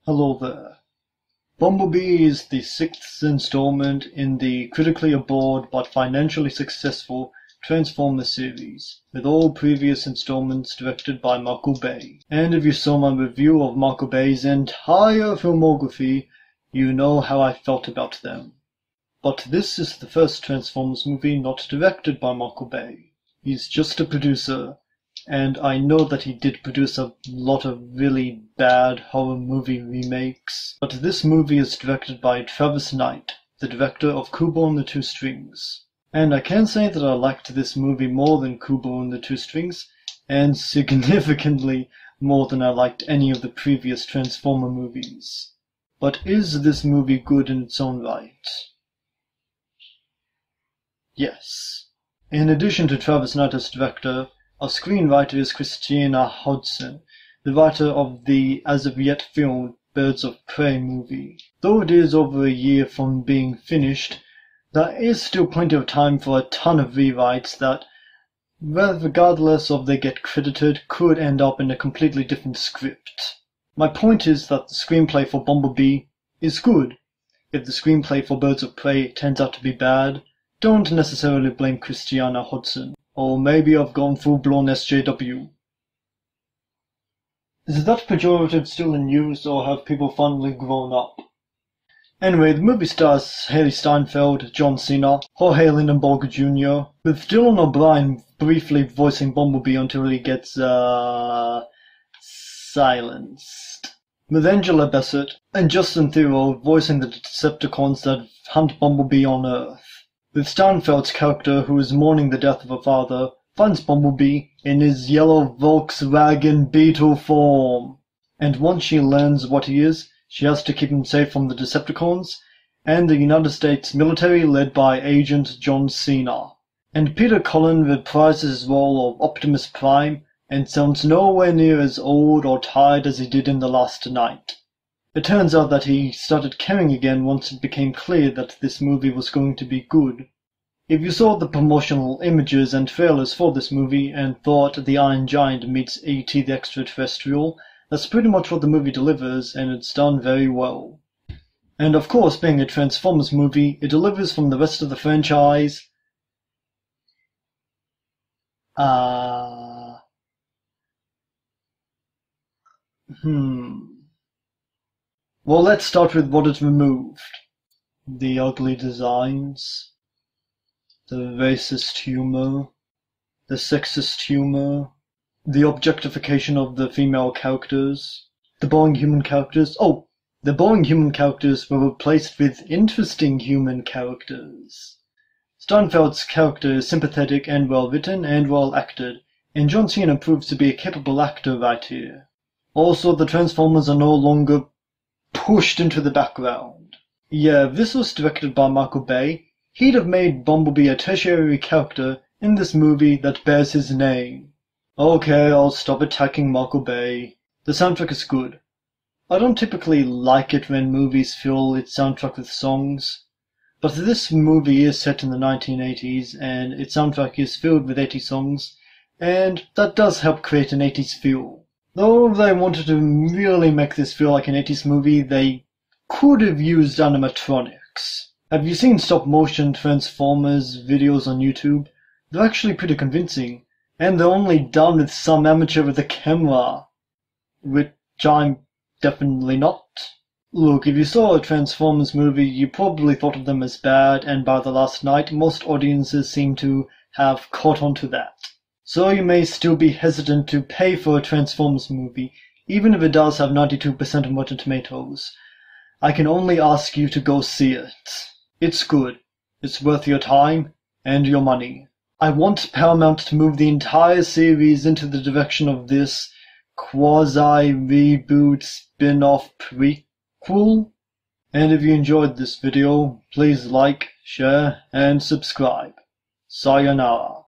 Hello there. Bumblebee is the sixth installment in the critically adored but financially successful Transformers series, with all previous installments directed by Michael Bay. And if you saw my review of Michael Bay's entire filmography, you know how I felt about them. But this is the first Transformers movie not directed by Michael Bay. He's just a producer. And I know that he did produce a lot of really bad horror movie remakes, but this movie is directed by Travis Knight, the director of Kubo and the Two Strings. And I can say that I liked this movie more than Kubo and the Two Strings, and significantly more than I liked any of the previous Transformer movies. But is this movie good in its own right? Yes. In addition to Travis Knight as director, our screenwriter is Christina Hodson, the writer of the as-of-yet filmed Birds of Prey movie. Though it is over a year from being finished, there is still plenty of time for a ton of rewrites that, regardless of they get credited, could end up in a completely different script. My point is that the screenplay for Bumblebee is good. If the screenplay for Birds of Prey turns out to be bad, don't necessarily blame Christina Hodson. Or maybe I've gone full-blown SJW. Is that pejorative still in use, or have people finally grown up? Anyway, the movie stars Haley Steinfeld, John Cena, Jorge Lindenberg Jr., with Dylan O'Brien briefly voicing Bumblebee until he gets, silenced. With Angela Bassett and Justin Theroux voicing the Decepticons that hunt Bumblebee on Earth. With Steinfeld's character, who is mourning the death of her father, finds Bumblebee in his yellow Volkswagen Beetle form. And once she learns what he is, she has to keep him safe from the Decepticons and the United States military led by Agent John Cena. And Peter Cullen reprises his role of Optimus Prime and sounds nowhere near as old or tired as he did in The Last Night. It turns out that he started caring again once it became clear that this movie was going to be good. If you saw the promotional images and trailers for this movie and thought The Iron Giant meets E.T. the Extraterrestrial, that's pretty much what the movie delivers, and it's done very well. And of course, being a Transformers movie, it delivers from the rest of the franchise. Well, let's start with what it removed. The ugly designs, the racist humor, the sexist humor, the objectification of the female characters, the boring human characters. Oh, the boring human characters were replaced with interesting human characters. Steinfeld's character is sympathetic and well written and well acted, and John Cena proves to be a capable actor right here. Also, the Transformers are no longer pushed into the background. Yeah, if this was directed by Michael Bay, he'd have made Bumblebee a tertiary character in this movie that bears his name. Okay, I'll stop attacking Michael Bay. The soundtrack is good. I don't typically like it when movies fill its soundtrack with songs, but this movie is set in the 1980s and its soundtrack is filled with 80s songs, and that does help create an 80s feel. Though if they wanted to really make this feel like an 80s movie, they could have used animatronics. Have you seen stop-motion Transformers videos on YouTube? They're actually pretty convincing, and they're only done with some amateur with a camera. Which I'm definitely not. Look, if you saw a Transformers movie, you probably thought of them as bad, and by The Last Night, most audiences seem to have caught on to that. So you may still be hesitant to pay for a Transformers movie, even if it does have 92% on Rotten Tomatoes. I can only ask you to go see it. It's good. It's worth your time and your money. I want Paramount to move the entire series into the direction of this quasi-reboot spin-off prequel. And if you enjoyed this video, please like, share, and subscribe. Sayonara.